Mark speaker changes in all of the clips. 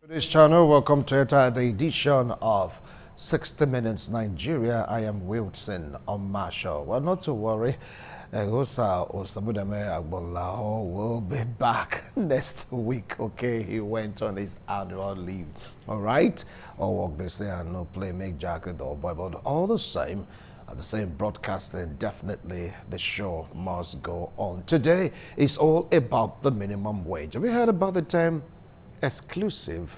Speaker 1: This channel, welcome to the edition of 60 Minutes Nigeria. I am Wilson on Marshall. Well, not to worry. Osamudame Agbolao will be back next week. Okay, he went on his annual leave. All right, or work they say and no play make jacket or boy, but all the same. At the same broadcasting, definitely the show must go on. Today is all about the minimum wage. Have you heard about the term exclusive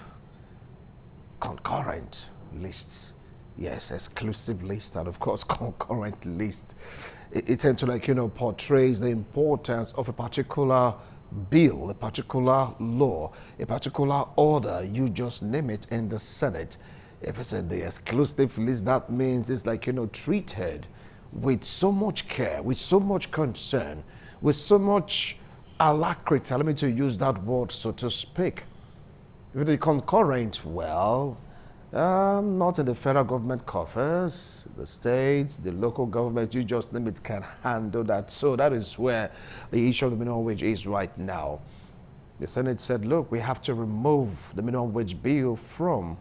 Speaker 1: concurrent lists? Yes, exclusive lists and of course concurrent lists. It tends to portrays the importance of a particular bill, a particular law, a particular order, you just name it, in the Senate. If it's in the exclusive list, that means it's treated with so much care, with so much concern, with so much alacrity, allow me to use that word, so to speak. With the concurrent, well, not in the federal government coffers, the states, the local government, you just name it, can handle that. So that is where the issue of the minimum wage is right now. The Senate said, look, we have to remove the minimum wage bill from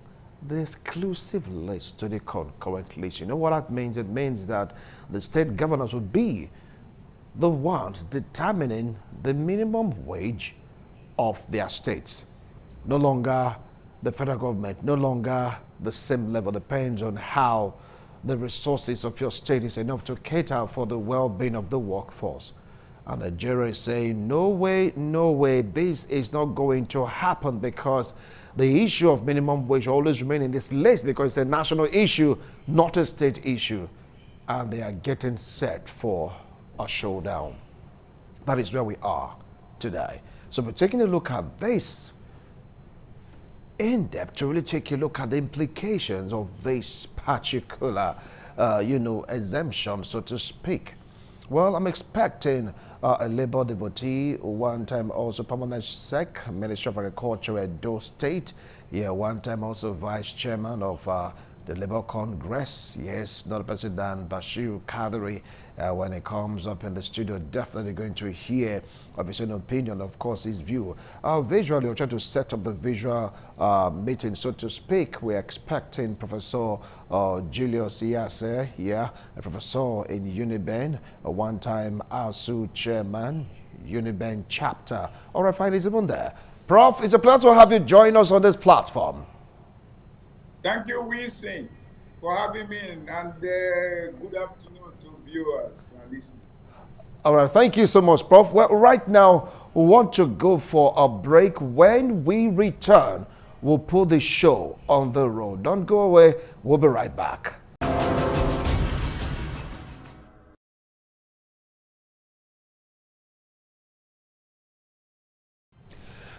Speaker 1: the exclusive list to the concurrent list. You know what that means? It means that the state governors would be the ones determining the minimum wage of their states. No longer the federal government, no longer the same level. Depends on how the resources of your state is enough to cater for the well-being of the workforce. And Nigeria is saying, no way, no way, this is not going to happen, because the issue of minimum wage always remain in this list because it's a national issue, not a state issue. And they are getting set for a showdown. That is where we are today. So we're taking a look at this in depth to really take a look at the implications of this particular, exemption, so to speak. Well, I'm expecting a labor devotee, one time also permanent sec, Minister of Agriculture, Edo State. Yeah, one time also vice chairman of the Labour Congress. Yes, not a person than Bashir Kadri. When it comes up in the studio, definitely going to hear of his own opinion, of course, his view. Visually, we're trying to set up the visual meeting, so to speak. We're expecting Professor Julius Iyase, a professor in Uniben, a one-time ASU chairman, Uniben chapter. All right, fine, he's even there. Prof, it's a pleasure to have you join us on this platform.
Speaker 2: Thank you, Wilson, for having me, and good afternoon to viewers and listeners.
Speaker 1: All right, thank you so much, Prof. Well, right now, we want to go for a break. When we return, we'll put the show on the road. Don't go away. We'll be right back.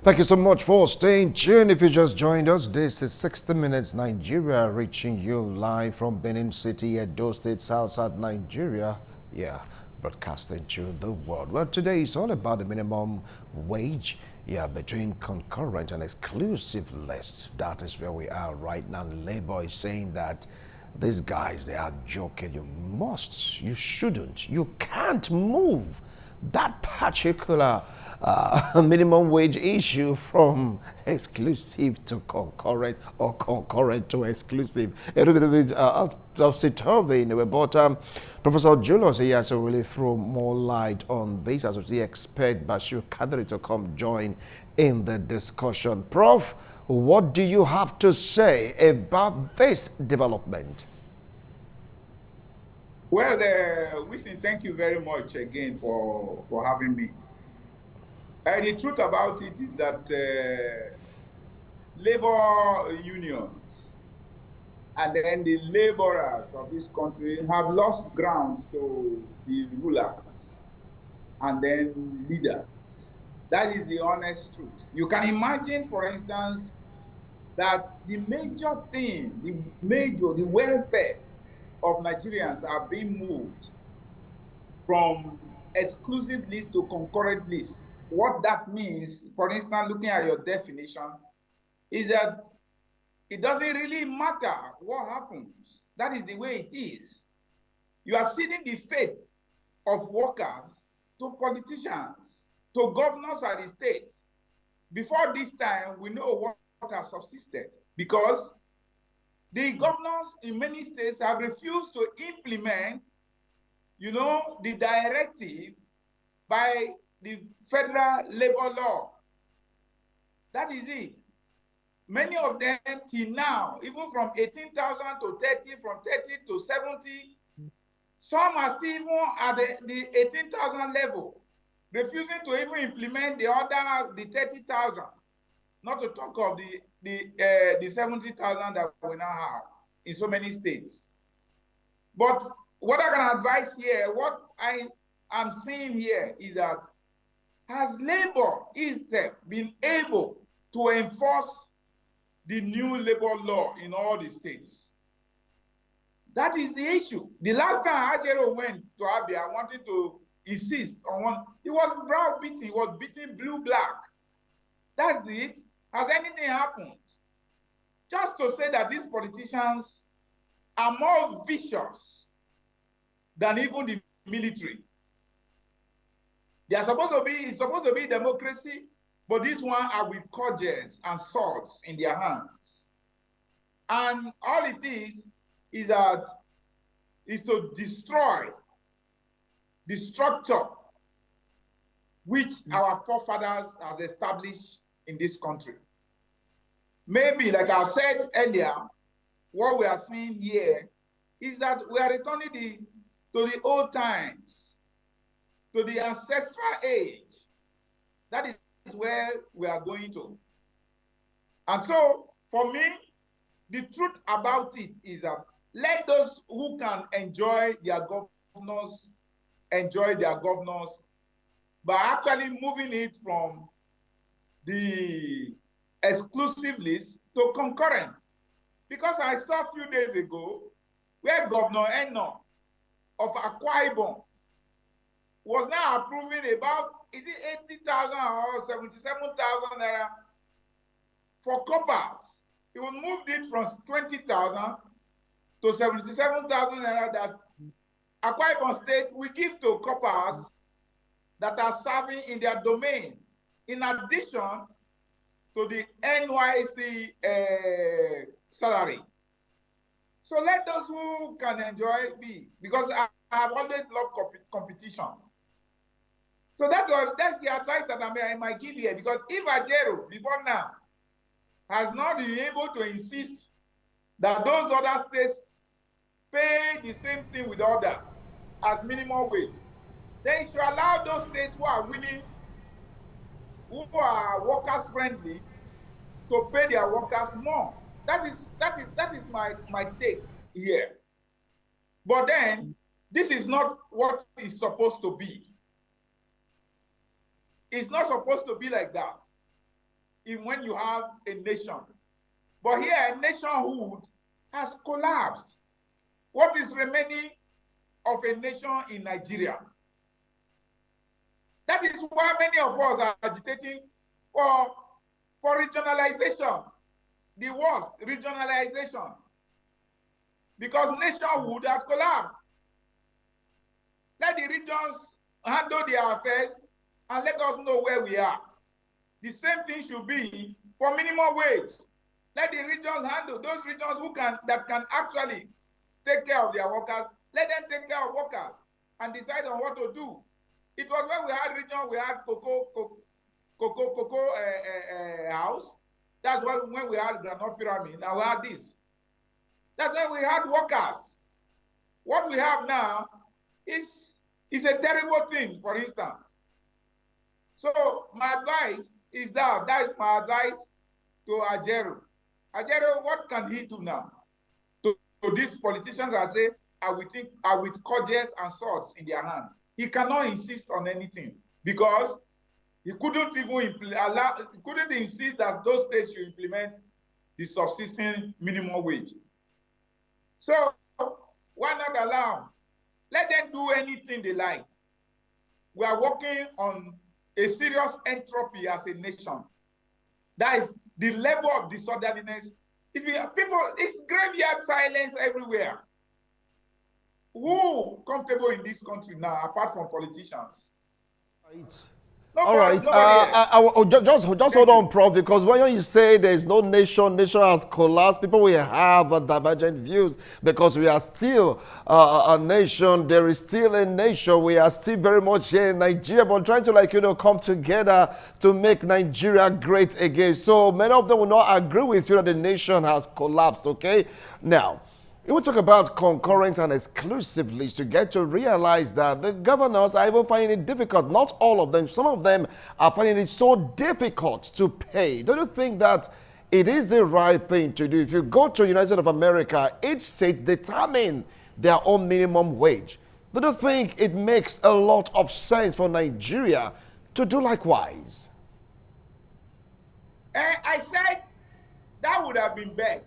Speaker 1: Thank you so much for staying tuned. If you just joined us, this is 60 Minutes Nigeria, reaching you live from Benin City, Edo State, South Nigeria. Yeah, broadcasting to the world. Well, today is all about the minimum wage. Yeah, between concurrent and exclusive lists. That is where we are right now. Labour is saying that these guys, they are joking. You shouldn't, you can't move that particular minimum wage issue from exclusive to concurrent, or concurrent to exclusive. A little bit topsy-turvy in a way, but Professor Julius here to really throw more light on this, as we expect Bashir Kadri to come join in the discussion. Prof, what do you have to say about this development?
Speaker 2: Well, Wilson, thank you very much again for having me. The truth about it is that labor unions and then the laborers of this country have lost ground to the rulers and then leaders. That is the honest truth. You can imagine, for instance, that the major thing, the welfare of Nigerians are being moved from exclusive list to concurrent list. What that means, for instance, looking at your definition, is that it doesn't really matter what happens. That is the way it is. You are ceding the fate of workers to politicians, to governors at the states. Before this time, we know what has subsisted because the governors in many states have refused to implement, the directive by the federal labor law. That is it. Many of them till now, even from 18,000 to 30, from 30 to 70, some are still even at the 18,000 level, refusing to even implement the 30,000, not to talk of the 70,000 that we now have in so many states. But what I can advise here, what I am seeing here is that has labor itself been able to enforce the new labor law in all the states? That is the issue. The last time Ajero went to Abia, wanted to insist on one, he was browbeaten, he was beaten blue-black. That's it. Has anything happened? Just to say that these politicians are more vicious than even the military. They are it's supposed to be democracy, but this one are with cudgels and swords in their hands. And all it is to destroy the structure which our forefathers have established in this country. Maybe, like I said earlier, what we are seeing here is that we are returning to the old times, to the ancestral age. That is where we are going to. And so, for me, the truth about it is that let those who can enjoy their governors by actually moving it from the exclusive list to concurrent. Because I saw a few days ago where Governor Eno of Akwa Ibom was now approving about, is it 80,000 or 77,000 naira for coppers. He will move it from 20,000 to 77,000 naira that Akwa Ibom State will give to coppers that are serving in their domain, in addition to the NYC salary. So let those who can enjoy be, because I have always loved competition. So that's the advice that I might give here, because if Ajero, before now, has not been able to insist that those other states pay the same thing with others as minimum wage, then you should allow those states who are willing, who are workers friendly, to pay their workers more. That is my take here. But then this is not what it's supposed to be. It's not supposed to be like that, even when you have a nation. But here, nationhood has collapsed. What is remaining of a nation in Nigeria? That is why many of us are agitating for regionalization. The worst, regionalization. Because nationhood has collapsed. Let the regions handle their affairs and let us know where we are. The same thing should be for minimum wage. Let the regions handle, those regions that can actually take care of their workers, let them take care of workers and decide on what to do. It was when we had region, we had cocoa house. That's when we had Granite Pyramid. Now we had this. That's when we had workers. What we have now is a terrible thing, for instance. So my advice is that is my advice to Ajero. Ajero, what can he do now? To these politicians that say are with cudgels and swords in their hand. He cannot insist on anything because he couldn't even insist that those states should implement the subsisting minimum wage. So why not allow? Let them do anything they like. We are working on a serious entropy as a nation. That is the level of disorderliness. It's graveyard silence everywhere. Who comfortable in this country now, apart from politicians?
Speaker 1: Right. All right.
Speaker 2: Nobody else.
Speaker 1: Just hold
Speaker 2: Thank
Speaker 1: on,
Speaker 2: you.
Speaker 1: Prof, because when you say there is no nation, nation has collapsed, people will have divergent views because we are still a nation. There is still a nation. We are still very much here in Nigeria, but trying to come together to make Nigeria great again. So many of them will not agree with you that the nation has collapsed. Okay. Now, we will talk about concurrent and exclusive lists to get to realize that the governors are even finding it difficult. Not all of them. Some of them are finding it so difficult to pay. Don't you think that it is the right thing to do? If you go to United States of America, each state determine their own minimum wage. Don't you think it makes a lot of sense for Nigeria to do likewise?
Speaker 2: I said that would have been best.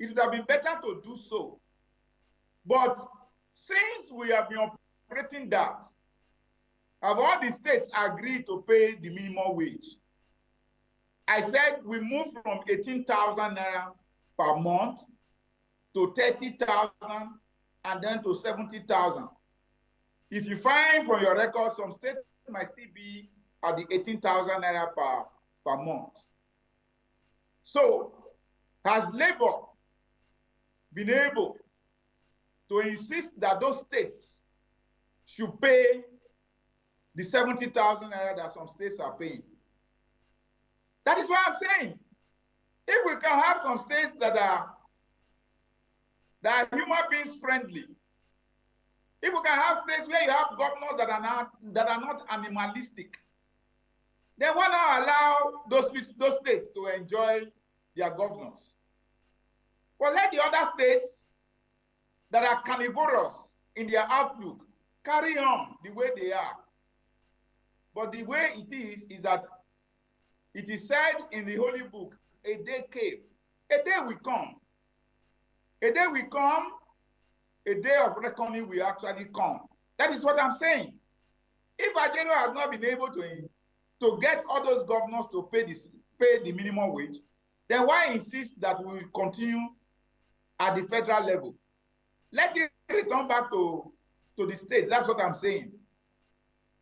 Speaker 2: It would have been better to do so. But since we have been operating that, have all the states agreed to pay the minimum wage? I said we moved from 18,000 naira per month to 30,000 and then to 70,000. If you find from your record, some states might still be at the 18,000 naira per month. So, has Labour been able to insist that those states should pay the 70,000 naira that some states are paying? That is what I'm saying. If we can have some states that are human beings friendly, if we can have states where you have governors that are not animalistic, then why not allow those states to enjoy their governors? But let the other states that are carnivorous in their outlook carry on the way they are. But the way it is that it is said in the Holy Book, a day came, a day will come. A day will come, a day of reckoning will actually come. That is what I'm saying. If Ajero has not been able to get all those governors to pay the minimum wage, then why insist that we will continue at the federal level? Let it return back to the states. That's what I'm saying.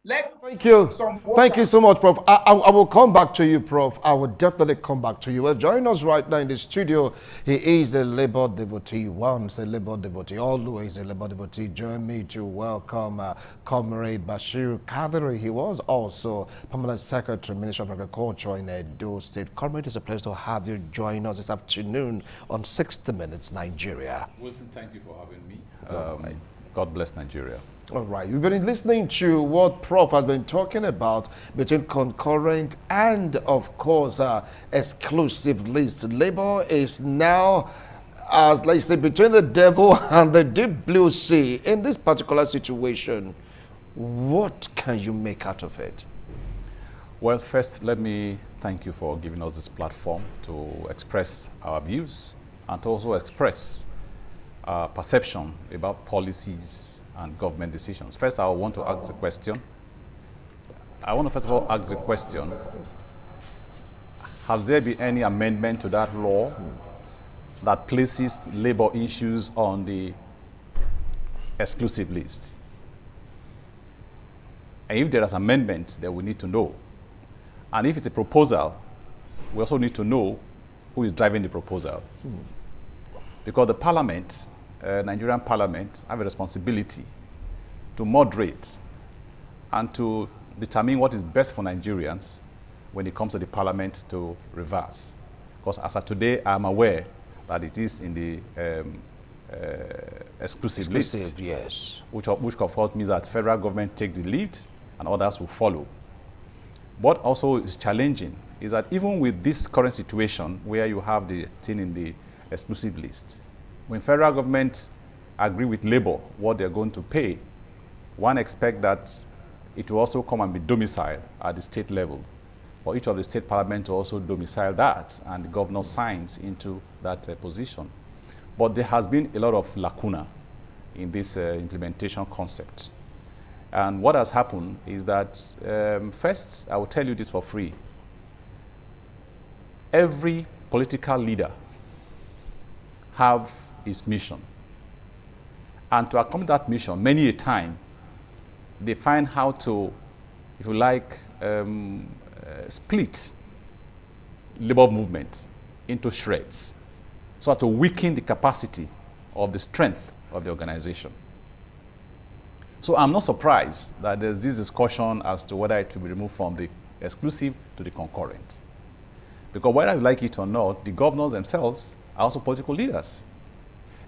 Speaker 1: Thank you. Thank you so much, Prof. I will come back to you, Prof. I will definitely come back to you. Well, join us right now in the studio. He is a Labour devotee, once a Labour devotee, always a Labour devotee. Join me to welcome Comrade Bashir Kadri. He was also Permanent Secretary, Minister of Agriculture in Edo State. Comrade, it's a pleasure to have you join us this afternoon on 60 Minutes Nigeria.
Speaker 3: Wilson, thank you for having me. God bless Nigeria.
Speaker 1: All right, we've been listening to what Prof has been talking about between concurrent and, of course, exclusive list. Labour is now, as let's say, between the devil and the deep blue sea. In this particular situation, what can you make out of it?
Speaker 3: Well, first, let me thank you for giving us this platform to express our views and to also express our perception about policies and government decisions. First, I want to ask the question. I want to first of all ask the question, has there been any amendment to that law that places labor issues on the exclusive list? And if there is amendment, then we need to know. And if it's a proposal, we also need to know who is driving the proposals. Because the parliament, Nigerian parliament, have a responsibility to moderate and to determine what is best for Nigerians when it comes to the parliament to reverse. Because as of today, I'm aware that it is in the exclusive list.
Speaker 1: Yes.
Speaker 3: Which of course means that federal government take the lead and others will follow. What also is challenging is that even with this current situation where you have the thing in the exclusive list, when federal government agree with Labour what they're going to pay, one expects that it will also come and be domiciled at the state level. For each of the state parliament to also domicile that, and the governor signs into that position. But there has been a lot of lacuna in this implementation concept. And what has happened is that, first, I will tell you this for free. Every political leader have his mission. And to accomplish that mission, many a time, they find how to, if you like, split labor movement into shreds so as to weaken the capacity of the strength of the organization. So I'm not surprised that there's this discussion as to whether it will be removed from the exclusive to the concurrent. Because whether you like it or not, the governors themselves are also political leaders.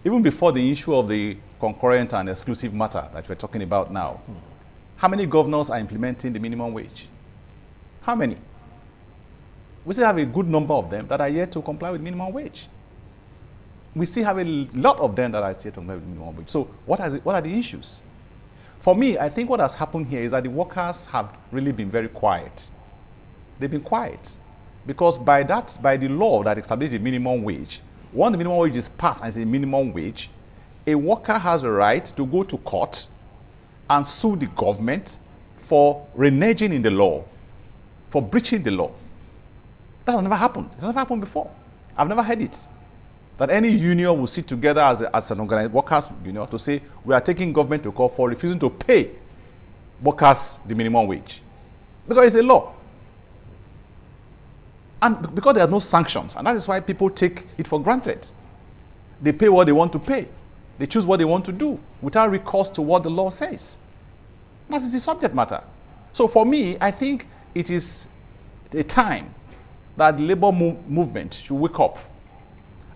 Speaker 3: Even before the issue of the concurrent and exclusive matter that we're talking about now, how many governors are implementing the minimum wage? How many? We still have a good number of them that are yet to comply with minimum wage. We still have a lot of them that are yet to comply with minimum wage. So what are the issues? For me, I think what has happened here is that the workers have really been very quiet. They've been quiet. Because by the law that established the minimum wage, once the minimum wage is passed and it's a minimum wage, a worker has a right to go to court and sue the government for reneging in the law, for breaching the law. That has never happened. It has never happened before. I've never heard it. That any union will sit together as an organized workers union to say, we are taking government to court for refusing to pay workers the minimum wage. Because it's a law. And because there are no sanctions, and that is why people take it for granted. They pay what they want to pay. They choose what they want to do without recourse to what the law says. That is the subject matter. So for me, I think it is a time that the labor movement should wake up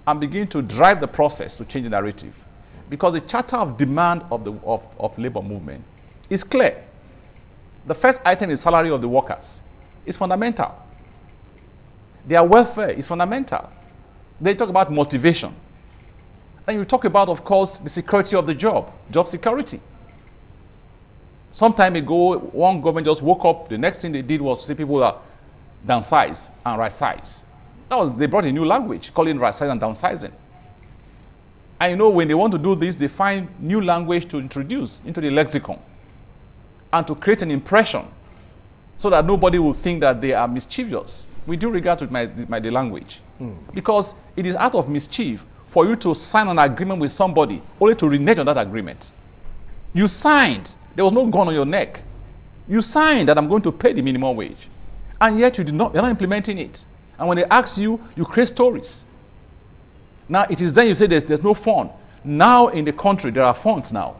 Speaker 3: and begin to drive the process to change the narrative. Because the charter of demand of labor movement is clear. The first item is salary of the workers. It's fundamental. Their welfare is fundamental. They talk about motivation. And you talk about, of course, the security of the job security. Some time ago, one government just woke up, the next thing they did was to say people are downsize and right size. They brought a new language, calling right size and downsizing. And you know, when they want to do this, they find new language to introduce into the lexicon and to create an impression so that nobody will think that they are mischievous. We do regard to the language. Because it is out of mischief for you to sign an agreement with somebody only to renege on that agreement. You signed. There was no gun on your neck. You signed that I'm going to pay the minimum wage. And yet you're not implementing it. And when they ask you, you create stories. Now it is then you say there's no fund. Now in the country, there are funds now.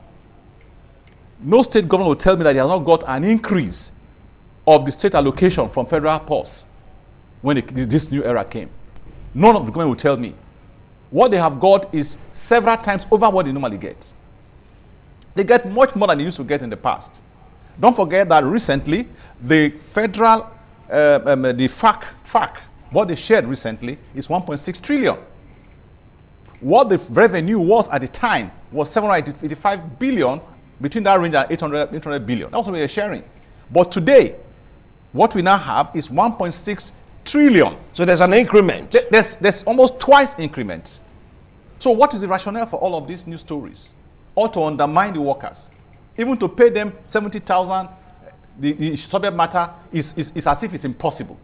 Speaker 3: No state government will tell me that they have not got an increase of the state allocation from federal purse when this new era came. None of the government will tell me. What they have got is several times over what they normally get. They get much more than they used to get in the past. Don't forget that recently, the federal, the FAC, what they shared recently is 1.6 trillion. What the revenue was at the time was 785 billion, between that range and 800 billion. That's what we are sharing. But today, what we now have is 1.6 trillion.
Speaker 1: So there's an increment.
Speaker 3: There's almost twice increment. So what is the rationale for all of these news stories? Or to undermine the workers? Even to pay them 70,000, the subject matter is as if it's impossible.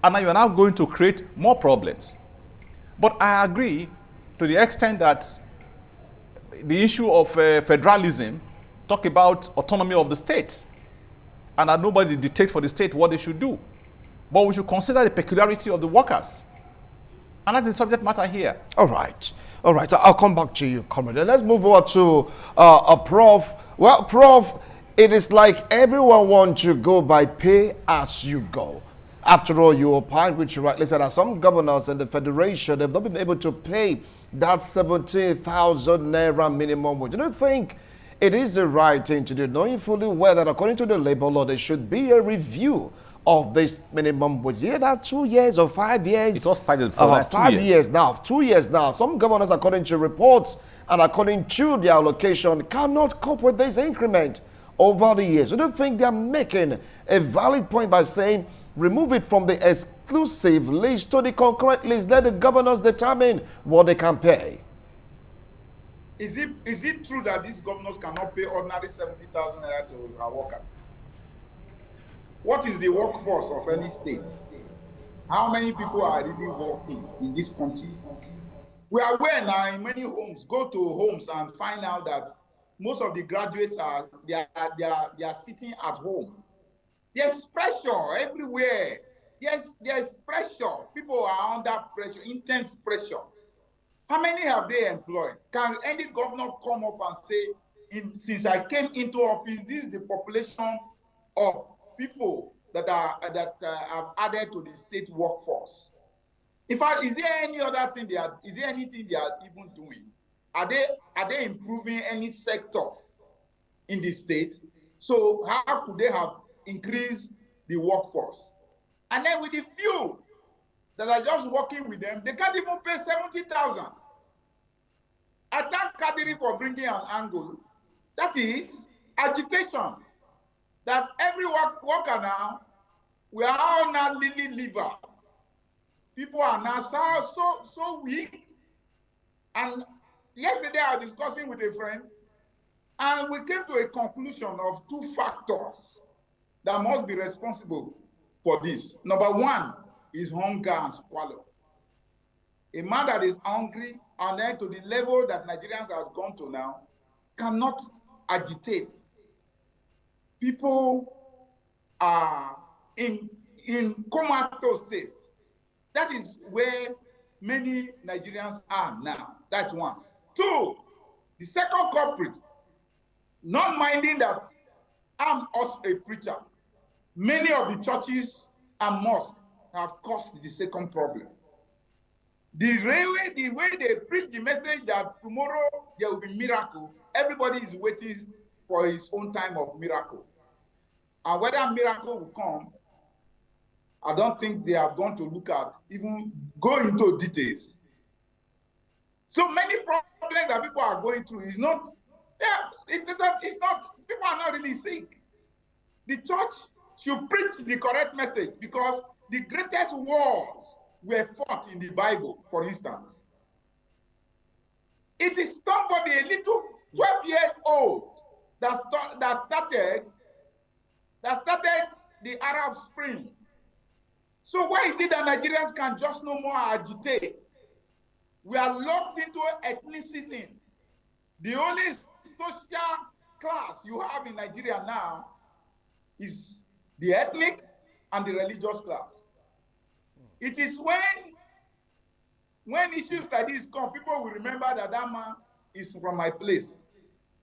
Speaker 3: And now you're now going to create more problems. But I agree to the extent that the issue of federalism talk about autonomy of the states and that nobody dictates for the state what they should do. But we should consider the peculiarity of the workers. And that's the subject matter here.
Speaker 1: All right. I'll come back to you, Comrade. Let's move over to Prof. Well, Prof, it is like everyone wants to go by pay as you go. After all, you opined, which you rightly said, that some governors in the Federation have not been able to pay that 17,000 naira minimum wage. Do you think it is the right thing to do, knowing fully well that according to the labor law, there should be a review of this minimum wage? Yeah, that 2 years or 5 years.
Speaker 3: It was 5 years before that,
Speaker 1: 5 years now, 2 years now. Some governors, according to reports and according to their allocation, cannot cope with this increment over the years. I don't think they're making a valid point by saying remove it from the exclusive list to the concurrent list. Let the governors determine what they can pay.
Speaker 2: Is it true that these governors cannot pay ordinary 70,000 naira to our workers? What is the workforce of any state? How many people are really working in this country? We are aware now in many homes, go to homes and find out that most of the graduates are sitting at home. There's pressure everywhere. There's pressure. People are under pressure, intense pressure. How many have they employed? Can any governor come up and say, since I came into office, this is the population of people that have added to the state workforce? In fact, is there any other thing is there anything they are even doing? Are they improving any sector in the state? So how could they have increased the workforce? And then with the few that are just working with them, they can't even pay 70,000. I thank Kadiri for bringing an angle. That is agitation. That every worker now, we are all now lily-livered. People are now so weak. And yesterday I was discussing with a friend, and we came to a conclusion of two factors that must be responsible for this. Number one is hunger and squalor. A man that is hungry, and then to the level that Nigerians have gone to now, cannot agitate. People are in comatose state. That is where many Nigerians are now. That's one. Two, the second culprit, not minding that I'm also a preacher. Many of the churches and mosques have caused the second problem. The way they preach the message that tomorrow there will be miracle, everybody is waiting for his own time of miracle. And whether miracle will come, I don't think they are going to look at, even go into details. So many problems that people are going through is not, it's not, people are not really sick. The church should preach the correct message, because the greatest wars were fought in the Bible, for instance. It is somebody, a little 12-year-old, that started the Arab Spring. So why is it that Nigerians can just no more agitate? We are locked into ethnicism. The only social class you have in Nigeria now is the ethnic and the religious class. It is when issues like this come, people will remember that that man is from my place.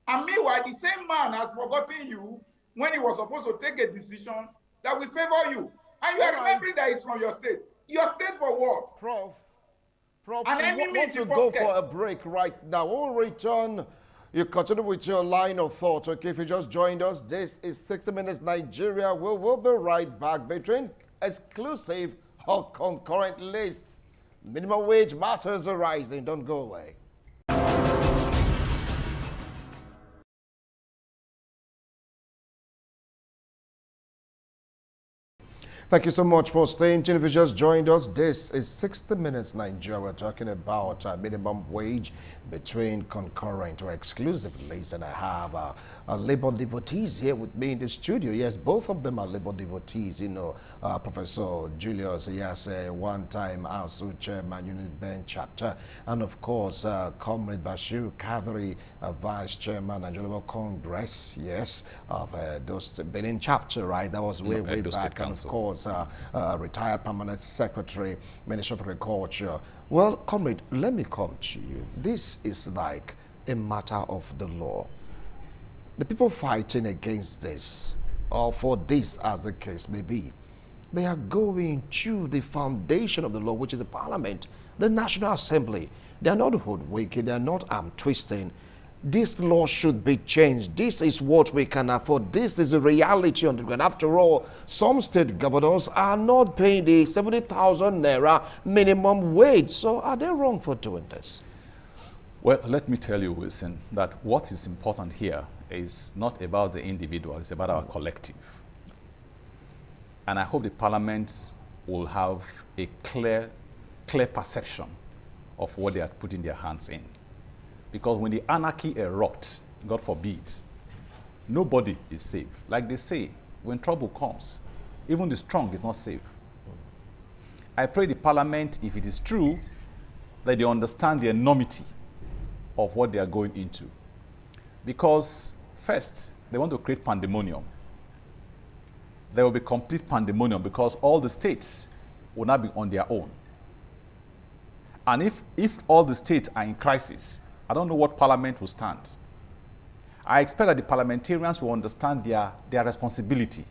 Speaker 2: And meanwhile, the same man has forgotten you when he was supposed to take a decision that will favor you. And you are remembering that he's from your state. Your state for what?
Speaker 1: Prof,
Speaker 2: An
Speaker 1: we
Speaker 2: enemy
Speaker 1: want to go for a break right now. We'll return. You continue with your line of thought. Okay, if you just joined us, this is 60 Minutes Nigeria. We'll be right back between exclusive or concurrent lists. Minimum wage matters are rising. Don't go away. Thank you so much for staying tuned. If you just joined us, this is 60 Minutes Nigeria. We're talking about minimum wage between concurrent or exclusive lists. And I have labor devotees here with me in the studio. Yes, both of them are labor devotees. You know, Professor Julius Iyase, one-time ASU chairman, Unit Bench chapter. And of course, Comrade Bashir Kaveri, vice chairman, Nigeria Labour Congress. Yes, of those Benin chapter, right? That was way back. And of course, retired permanent secretary, Minister of Agriculture. Well, comrade, let me come to you. This is like a matter of the law. The people fighting against this, or for this as the case may be, they are going to the foundation of the law, which is the parliament, the National Assembly. They are not hoodwinking, they are not arm twisting. This law should be changed. This is what we can afford. This is a reality on the ground. After all, some state governors are not paying the 70,000 naira minimum wage. So are they wrong for doing this?
Speaker 3: Well, let me tell you, Wilson, that what is important here is not about the individual, it's about our collective. And I hope the parliament will have a clear perception of what they are putting their hands in. Because when the anarchy erupts, God forbid, nobody is safe. Like they say, when trouble comes, even the strong is not safe. I pray the parliament, if it is true, that they understand the enormity of what they are going into. Because first, they want to create pandemonium. there will be complete pandemonium because all the states will not be on their own. And if all the states are in crisis, I don't know what parliament will stand. I expect that the parliamentarians will understand their responsibility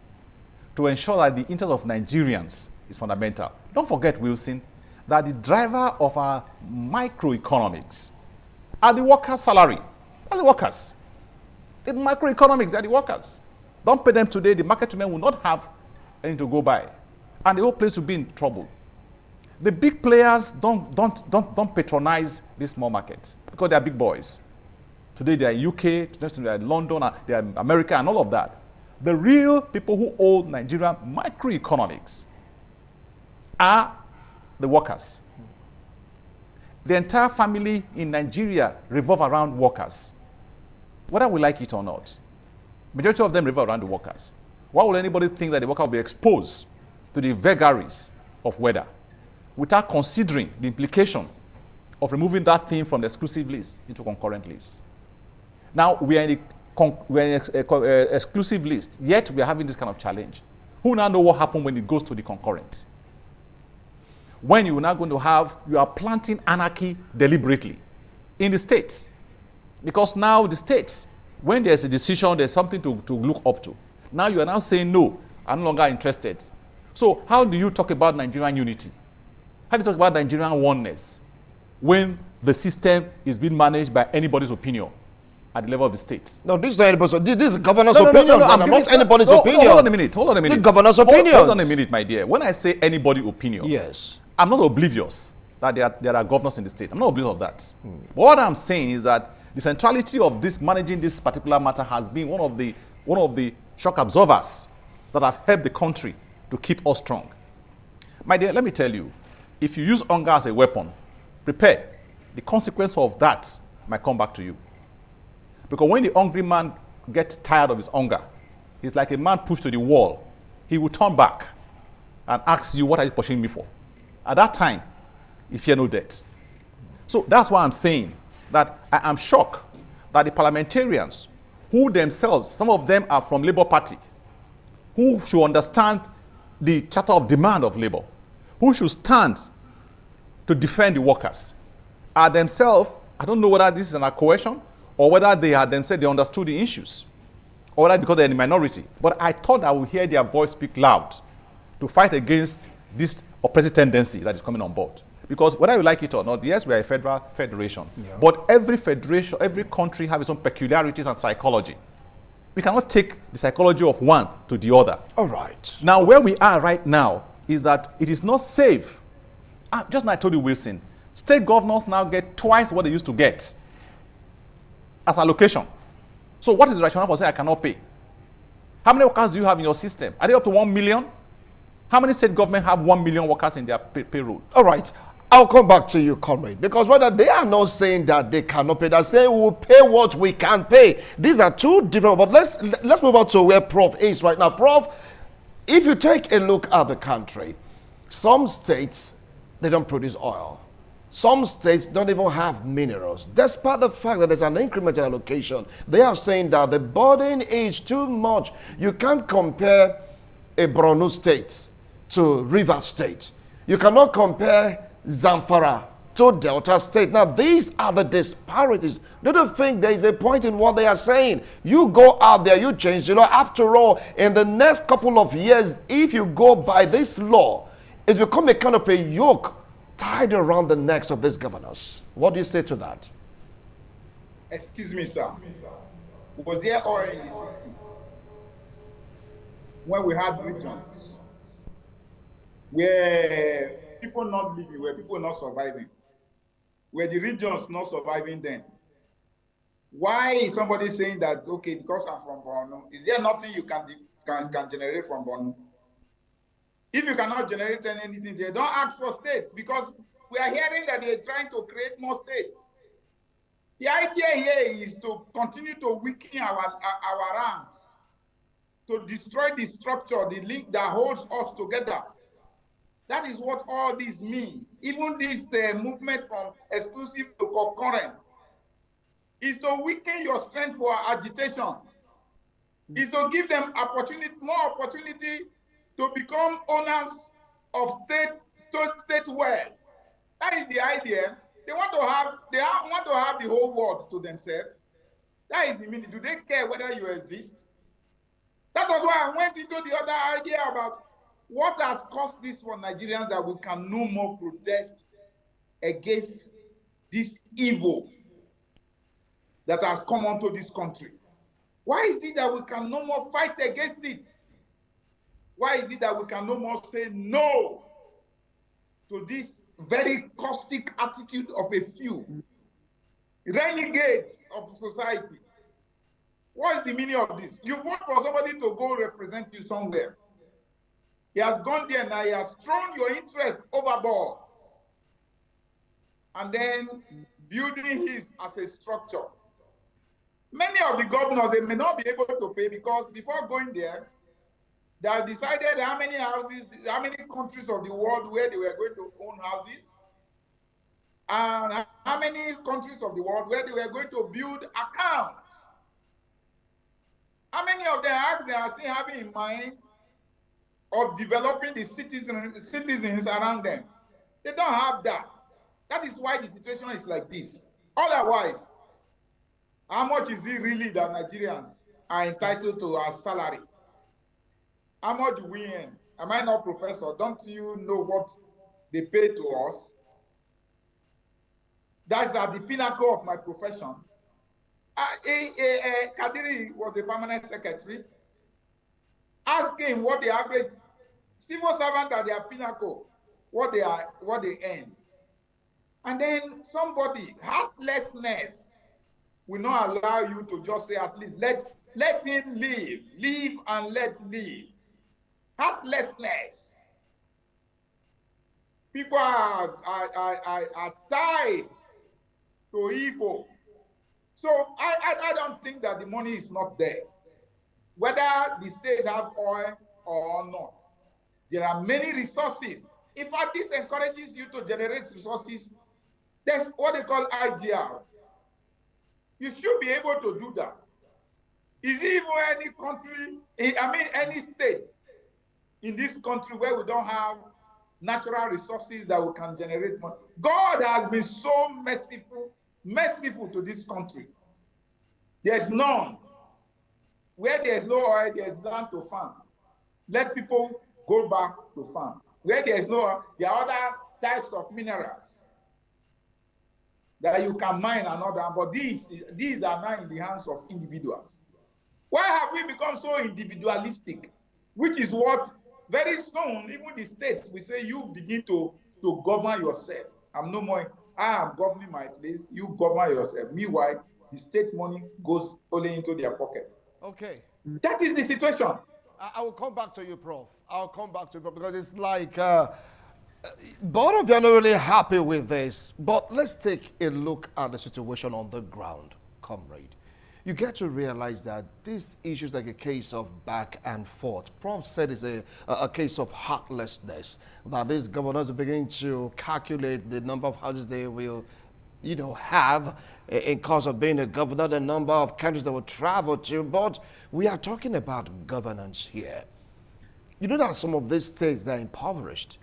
Speaker 3: to ensure that the interest of Nigerians is fundamental. Don't forget, Wilson, that the driver of our microeconomics are the workers' salary. That's the workers. The microeconomics are the workers. Don't pay them today, the market women will not have anything to go by. And the whole place will be in trouble. The big players don't patronize this small market because they are big boys. Today they are in UK, today they are in London, they are in America and all of that. The real people who hold Nigerian microeconomics are the workers. The entire family in Nigeria revolve around workers, whether we like it or not. Majority of them revolve around the workers. Why would anybody think that the worker will be exposed to the vagaries of weather without considering the implication of removing that thing from the exclusive list into concurrent list? Now, we are in an exclusive list, yet we are having this kind of challenge. Who now know what happened when it goes to the concurrent? When you are now going to have, you are planting anarchy deliberately in the states. Because now the states, when there's a decision, there's something to look up to. Now you are now saying, no, I'm no longer interested. So how do you talk about Nigerian unity? How do you talk about Nigerian oneness when the system is being managed by anybody's opinion at the level of the state?
Speaker 1: No, this is not anybody's. This is governor's opinion. I'm not anybody's opinion.
Speaker 3: Hold on a minute. Hold on a minute.
Speaker 1: This is governor's opinion.
Speaker 3: Hold on a minute, my dear. When I say anybody opinion,
Speaker 1: yes,
Speaker 3: I'm not oblivious that there are governors in the state. I'm not oblivious of that. But what I'm saying is that the centrality of this managing this particular matter has been one of the shock absorbers that have helped the country to keep us strong. My dear, let me tell you, if you use hunger as a weapon, prepare. The consequence of that might come back to you. Because when the hungry man gets tired of his hunger, he's like a man pushed to the wall. He will turn back and ask you, what are you pushing me for? At that time, you fear no death. So that's why I'm saying that I am shocked that the parliamentarians, who themselves, some of them are from Labour Party, who should understand the charter of demand of labor, who should stand to defend the workers, are themselves, I don't know whether this is an coercion or whether they are themselves, they understood the issues, or whether because they're in the minority. But I thought I would hear their voice speak loud to fight against this oppressive tendency that is coming on board. Because whether you like it or not, yes, we are a federation. Yeah. But every federation, every country has its own peculiarities and psychology. We cannot take the psychology of one to the other.
Speaker 1: All right.
Speaker 3: Now, where we are right now is that it is not safe. Just like I told you, Wilson, state governors now get twice what they used to get as allocation. So what is the rationale for saying I cannot pay? How many workers do you have in your system? Are they up to 1 million? How many state governments have 1 million workers in their payroll?
Speaker 1: All right. I'll come back to you, comrade, because whether they are not saying that they cannot pay, they're saying we'll pay what we can pay. These are two different. But let's move on to where Prof is right now. Prof, if you take a look at the country, some states, they don't produce oil. Some states don't even have minerals. Despite the fact that there's an incremental allocation, they are saying that the burden is too much. You can't compare a Borno state to Rivers State. You cannot compare Zamfara to Delta State. Now, these are the disparities. Don't you think there is a point in what they are saying? You go out there, you change the law. After all, in the next couple of years, if you go by this law, it will become a kind of a yoke tied around the necks of these governors. What do you say to that?
Speaker 2: Excuse me, sir. Was there oil in the 60s when we had regions where people not living, where people not surviving, where the regions not surviving then? Why is somebody saying that, okay, because I'm from Borno, is there nothing you can generate from Borno? If you cannot generate anything there, don't ask for states, because we are hearing that they're trying to create more states. The idea here is to continue to weaken our ranks, to destroy the structure, the link that holds us together. That is what all this means. Even this movement from exclusive to concurrent is to weaken your strength for agitation. is to give them opportunity, more opportunity to become owners of state wealth. That is the idea. They want to have the whole world to themselves. That is the meaning. Do they care whether you exist? That was why I went into the other idea about what has caused this for Nigerians that we can no more protest against this evil that has come onto this country. Why is it that we can no more fight against it? Why is it that we can no more say no to this very caustic attitude of a few renegades of society? What is the meaning of this? You vote for somebody to go represent you somewhere. He has gone there now, he has thrown your interest overboard. And then building his as a structure. Many of the governors, they may not be able to pay because before going there, they have decided how many houses, how many countries of the world where they were going to own houses, and how many countries of the world where they were going to build accounts. How many of them they are still having in mind of developing the citizens around them? They don't have that. That is why the situation is like this. Otherwise, how much is it really that Nigerians are entitled to as salary? How much do we earn? Am I not professor? Don't you know what they pay to us? That's at the pinnacle of my profession. Kadiri was a permanent secretary. Ask him what the average civil servant at their pinnacle, what they earn. And then somebody, heartlessness, will not allow you to just say at least let him live and let live. Heartlessness. People are tied to evil. So I don't think that the money is not there. Whether the states have oil or not, there are many resources. In fact, this encourages you to generate resources. That's what they call IGR. You should be able to do that. Is there even any country, any state in this country where we don't have natural resources that we can generate money? God has been so merciful to this country. There's none. Where there's no oil, there's land to farm. Let people go back to farm. Where there's no oil, there are other types of minerals that you can mine and all that, but these are now in the hands of individuals. Why have we become so individualistic? Which is what very soon, even the states, we say you begin to govern yourself. I'm no more, I am governing my place, you govern yourself. Meanwhile, the state money goes only into their pocket.
Speaker 1: Okay.
Speaker 2: That is the situation.
Speaker 1: I will come back to you, Prof. I'll come back to you, Prof, because it's like both of you are not really happy with this. But let's take a look at the situation on the ground, comrade. You get to realize that this issue is like a case of back and forth. Prof said it's a case of heartlessness, that these governors are beginning to calculate the number of houses they will have in cause of being a governor, the number of countries they will travel to. But we are talking about governance here. You know that some of these states, they're impoverished.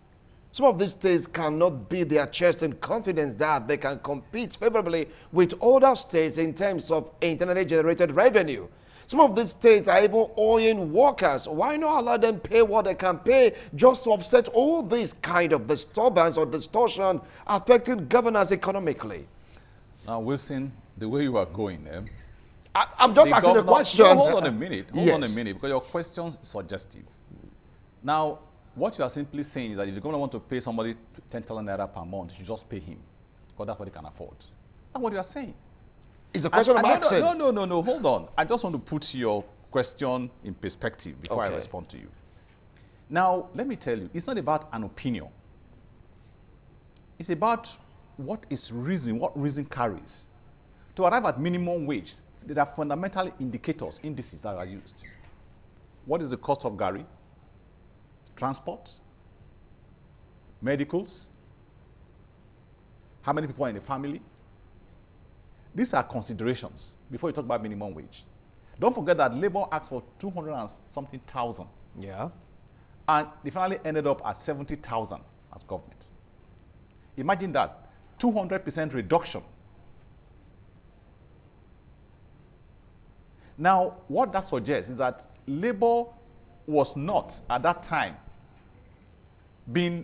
Speaker 1: Some of these states cannot beat their chest in confidence that they can compete favorably with other states in terms of internally generated revenue. Some of these states are even owing workers. Why not allow them pay what they can pay just to offset all this kind of disturbance or distortion affecting governance economically?
Speaker 3: Now, Wilson, the way you are going,
Speaker 1: I'm just asking a question.
Speaker 3: No, hold on a minute. Hold on a
Speaker 1: Yes.
Speaker 3: minute, because your question is suggestive. Now, what you are simply saying is that if the government want to pay somebody 10,000 naira per month, you should just pay him, because that's what they can afford. That's what you are saying.
Speaker 1: It's a question of accent.
Speaker 3: No, hold on. I just want to put your question in perspective before I respond to you. Now, let me tell you, it's not about an opinion. It's about what is reason, what reason carries. To arrive at minimum wage, there are fundamental indicators, indices that are used. What is the cost of Gary? Transport? Medicals? How many people are in the family? These are considerations before you talk about minimum wage. Don't forget that Labour asked for 200 and something thousand.
Speaker 1: Yeah.
Speaker 3: And they finally ended up at 70,000 as government. Imagine that, 200% reduction. Now, what that suggests is that Labour was not, at that time, being,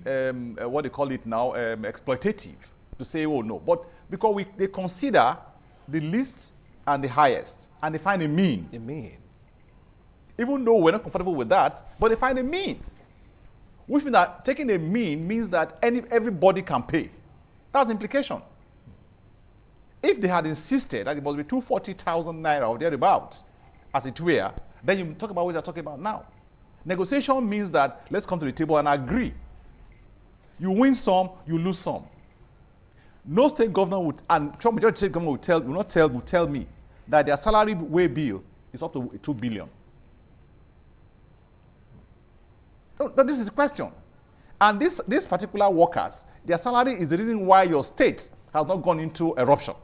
Speaker 3: what they call it now, exploitative, to say, oh no. But because they consider the least and the highest, and they find a mean.
Speaker 1: A mean.
Speaker 3: Even though we're not comfortable with that, but they find a mean. Which means that taking a mean means that everybody can pay. That's the implication. If they had insisted that it must be 240,000 naira or thereabouts, as it were, then you talk about what you're talking about now. Negotiation means that let's come to the table and agree. You win some, you lose some. No state governor would, and some majority state governor will tell me that their salary way bill is up to 2 billion. No, this is the question. And these particular workers, their salary is the reason why your state has not gone into eruption.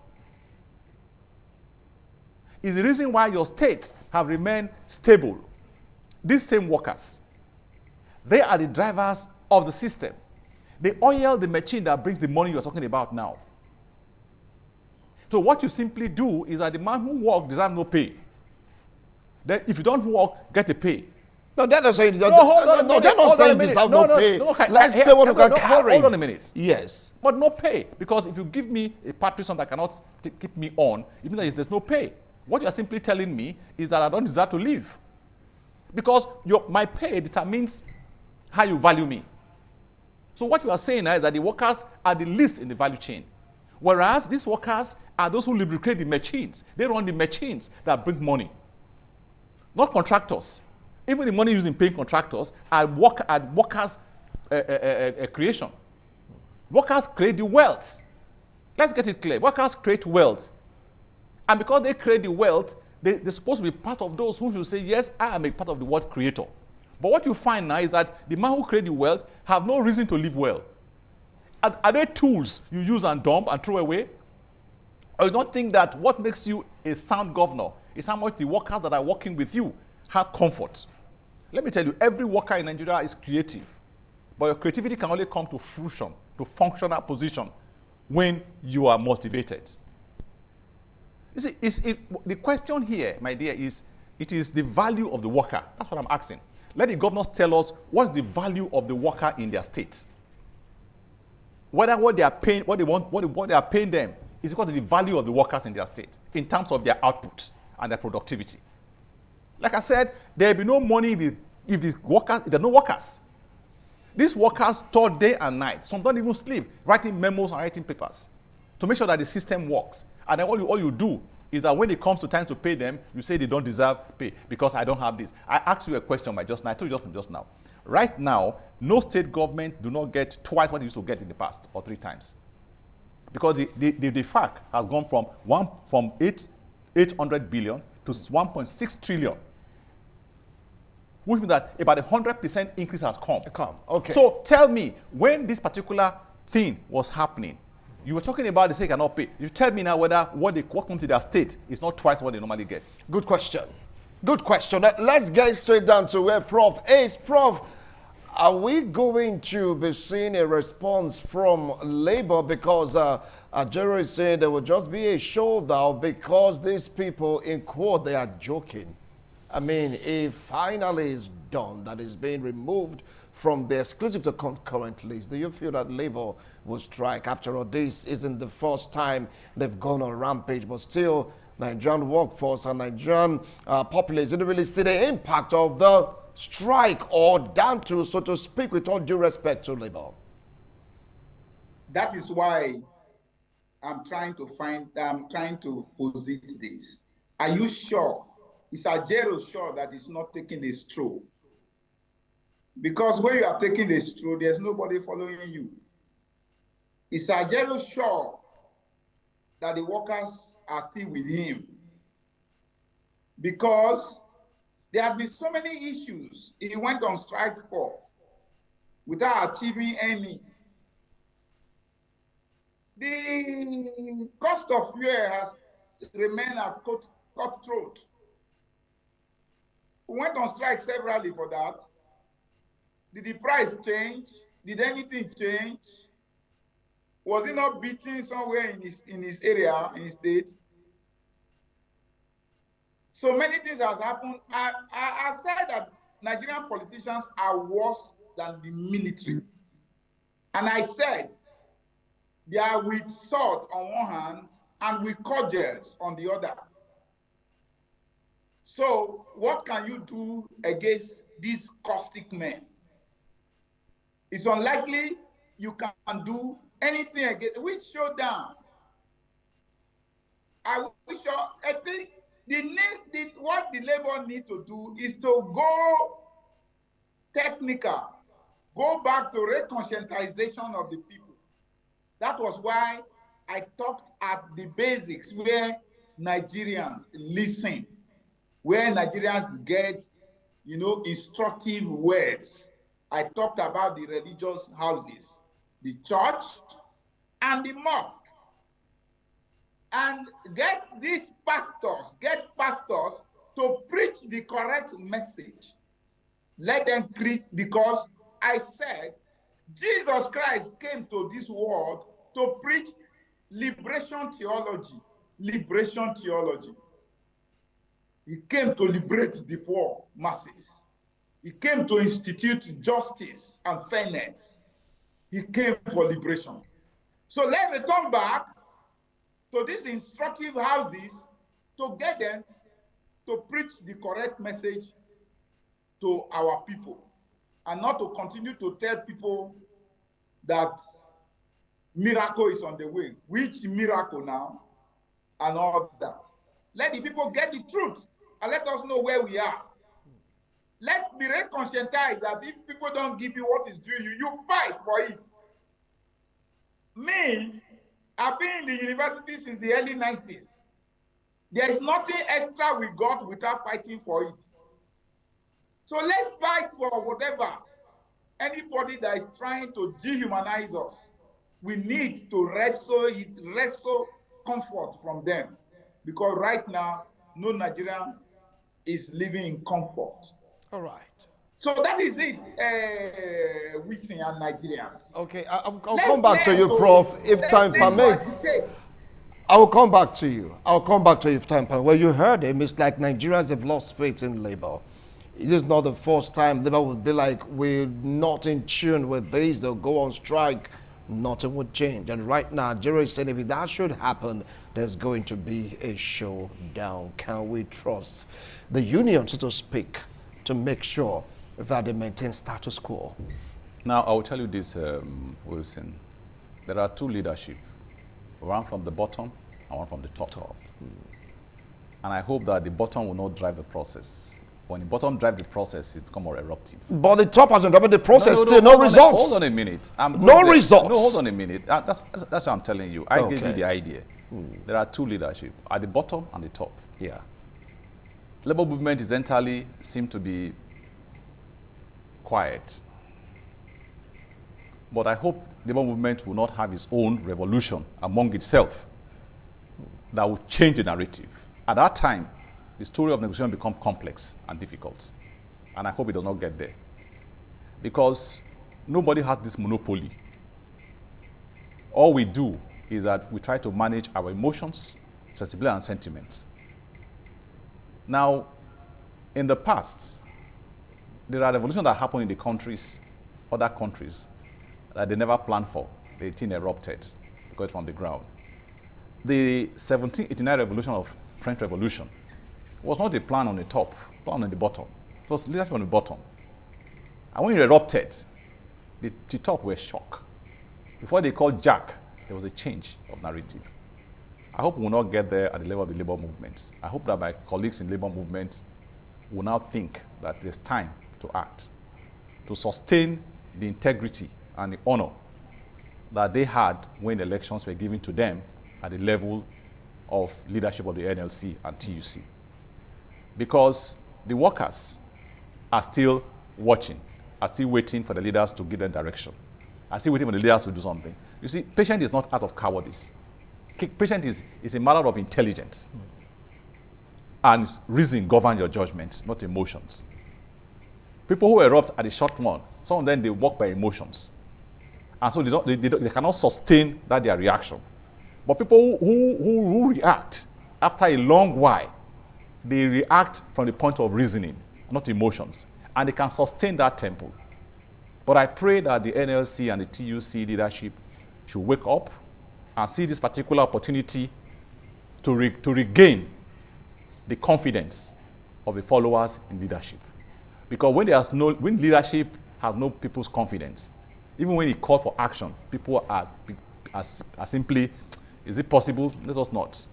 Speaker 3: Is the reason why your states have remained stable. These same workers, they are the drivers of the system. They oil the machine that brings the money you're talking about now. So what you simply do is that the man who works deserves no pay. Then if you don't work, get a pay.
Speaker 1: No, they're not saying
Speaker 3: They're not
Speaker 1: saying deserve no pay. Let's pay what you can carry.
Speaker 3: Hold on a minute.
Speaker 1: Yes.
Speaker 3: But no pay. Because if you give me a patrician that cannot keep me on, it means that there's no pay. What you're simply telling me is that I don't deserve to live. Because my pay determines how you value me. So what you are saying now is that the workers are the least in the value chain. Whereas these workers are those who lubricate the machines. They run the machines that bring money. Not contractors. Even the money used in paying contractors are workers' creation. Workers create the wealth. Let's get it clear. Workers create wealth. And because they create the wealth, they're supposed to be part of those who should say, yes, I am a part of the wealth creator. But what you find now is that the man who created the wealth have no reason to live well. Are they tools you use and dump and throw away? Or you don't think that what makes you a sound governor is how much the workers that are working with you have comfort? Let me tell you, every worker in Nigeria is creative. But your creativity can only come to fruition, to functional position, when you are motivated. You see, the question here, my dear, it is the value of the worker. That's what I'm asking. Let the governors tell us what is the value of the worker in their state. Whether what they are paying, what they are paying them is equal to the value of the workers in their state in terms of their output and their productivity. Like I said, there will be no money if there are no workers. These workers toil day and night. Some don't even sleep, writing memos and writing papers to make sure that the system works. And then all you do is that when it comes to time to pay them, you say they don't deserve pay because I don't have this. I asked you a question just now. I told you just now. Right now, no state government do not get twice what they used to get in the past or 3 times. Because the FAC has gone from 800 billion to 1.6 trillion. Which means that about 100% increase has come.
Speaker 1: Okay.
Speaker 3: So tell me, when this particular thing was happening, you were talking about the state cannot pay. You tell me now whether what comes to their state is not twice what they normally get.
Speaker 1: Good question. Good question. Let's get straight down to where Prof is. Prof, are we going to be seeing a response from Labour? Because Ajero is saying there will just be a showdown because these people, in quote, they are joking. I mean, if finally is done, that is being removed from the exclusive to concurrent list, do you feel that Labour will strike? After all, this isn't the first time they've gone on a rampage, but still, Nigerian workforce and Nigerian populace didn't really see the impact of the strike or down to, so to speak, with all due respect to Labour.
Speaker 2: That is why I'm trying to posit this. Are you sure? Is Ajero sure that it's not taking a stroll? Because when you are taking a stroll, there's nobody following you. Is Ajero sure that the workers are still with him? Because there have been so many issues he went on strike for without achieving any. The cost of fuel has remained at cutthroat. We went on strike severally for that. Did the price change? Did anything change? Was he not beaten somewhere in his area, in his state? So many things have happened. I've said that Nigerian politicians are worse than the military. And I said they are with sword on one hand and with cudgels on the other. So what can you do against these caustic men? It's unlikely you can do anything against. We show down. I think what the labor need to do is to go technical, go back to reconscientization of the people. That was why I talked at the basics where Nigerians listen, where Nigerians get, instructive words. I talked about the religious houses, the church and the mosque. And get pastors to preach the correct message. Let them preach, because I said Jesus Christ came to this world to preach liberation theology. Liberation theology. He came to liberate the poor masses. He came to institute justice and fairness. He came for liberation. So let's return back to these instructive houses to get them to preach the correct message to our people, and not to continue to tell people that miracle is on the way. Which miracle now? And all that. Let the people get the truth and let us know where we are. Let's be conscientized that if people don't give you what is due you, you fight for it. Me, I've been in the university since the early 90s. There is nothing extra we got without fighting for it. So let's fight for whatever. Anybody that is trying to dehumanize us, we need to wrestle comfort from them. Because right now, no Nigerian is living in comfort.
Speaker 1: All right.
Speaker 2: So that is it, we see and Nigerians.
Speaker 1: Okay, I'll come back to you, Prof, if time permits. I will come back to you. I'll come back to you if time permits. Well, you heard him. It's like Nigerians have lost faith in labor. It is not the first time labor would be like, we're not in tune with this. They'll go on strike. Nothing would change. And right now, Nigeria is saying if that should happen, there's going to be a showdown. Can we trust the union, so to speak, to make sure that they maintain status quo?
Speaker 3: Now, I will tell you this, Wilson. There are two leadership, one from the bottom and one from the top. And I hope that the bottom will not drive the process. When the bottom drive the process, it becomes more eruptive.
Speaker 1: But the top hasn't driven the process,
Speaker 3: no
Speaker 1: results.
Speaker 3: Hold on a minute.
Speaker 1: No results.
Speaker 3: No, hold on a minute. That's what I'm telling you. I gave you the idea. There are two leadership, at the bottom and the top.
Speaker 1: Yeah.
Speaker 3: Labor movement is entirely seem to be quiet. But I hope the labor movement will not have its own revolution among itself that will change the narrative. At that time, the story of negotiation becomes complex and difficult. And I hope it does not get there. Because nobody has this monopoly. All we do is that we try to manage our emotions, sensibility, and sentiments. Now, in the past, there are revolutions that happen in the countries, other countries, that they never planned for. The thing erupted, got from the ground. The 1789 revolution of French Revolution was not a plan on the top, plan on the bottom. It was leadership on the bottom. And when it erupted, the top were shocked. Before they called Jack, there was a change of narrative. I hope we will not get there at the level of the labor movement. I hope that my colleagues in labor movement will now think that there's time to act, to sustain the integrity and the honor that they had when elections were given to them at the level of leadership of the NLC and TUC. Because the workers are still watching, are still waiting for the leaders to give them direction, are still waiting for the leaders to do something. You see, patience is not out of cowardice. Patience is a matter of intelligence. and reason govern your judgment, not emotions. People who erupt at the short run, some of them, they walk by emotions. And so they cannot sustain that their reaction. But people who react after a long while, they react from the point of reasoning, not emotions. And they can sustain that tempo. But I pray that the NLC and the TUC leadership should wake up and see this particular opportunity to regain the confidence of the followers in leadership. Because when leadership has no people's confidence, even when it calls for action, people are simply, is it possible? Let us not.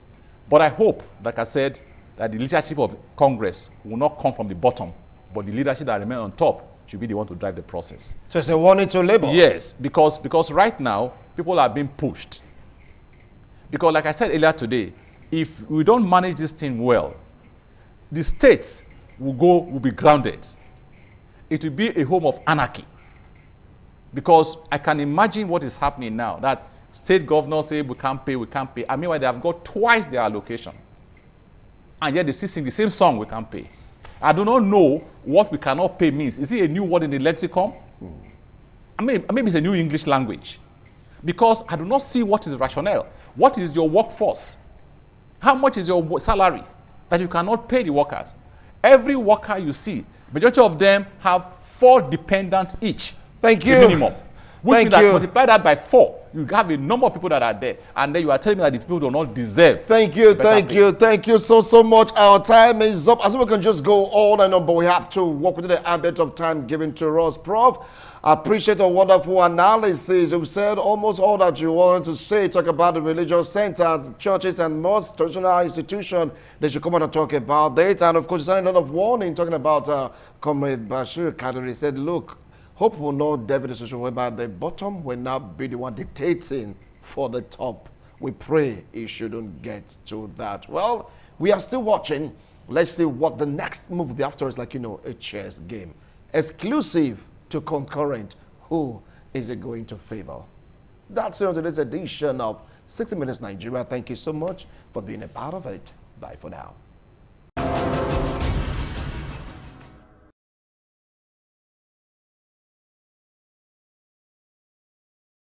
Speaker 3: But I hope, like I said, that the leadership of Congress will not come from the bottom, but the leadership that remains on top should be the one to drive the process.
Speaker 1: So it's a warning to labor.
Speaker 3: Yes, because right now, people are being pushed. Because like I said earlier today, if we don't manage this thing well, the states will be grounded. It will be a home of anarchy. Because I can imagine what is happening now, that state governors say we can't pay. I mean, they have got twice their allocation. And yet they still sing the same song, we can't pay. I do not know what we cannot pay means. Is it a new word in the lexicon? I mean, maybe it's a new English language. Because I do not see what is the rationale. What is your workforce? How much is your salary that you cannot pay the workers? Every worker you see, majority of them have 4 dependents each.
Speaker 1: Thank you.
Speaker 3: The minimum. Which means
Speaker 1: Thank you.
Speaker 3: that multiply that by 4. You have a number of people that are there. And then you are telling me that the people do not deserve.
Speaker 1: Thank you so much. Our time is up. I think we can just go on and on, but we have to work within the ambit of time given to us. Prof, I appreciate a wonderful analysis. You said almost all that you wanted to say. Talk about the religious centers, churches, and most traditional institutions. They should come out and talk about it. And of course, there's a lot of warning talking about Comrade Bashir Kadri said, look, hope will not develop a situation whereby the bottom will not be the one dictating for the top. We pray it shouldn't get to that. Well, we are still watching. Let's see what the next move will be after. It's like, a chess game. Exclusive to Concurrent. Who is it going to favor? That's it on today's edition of 60 Minutes Nigeria. Thank you so much for being a part of it. Bye for now.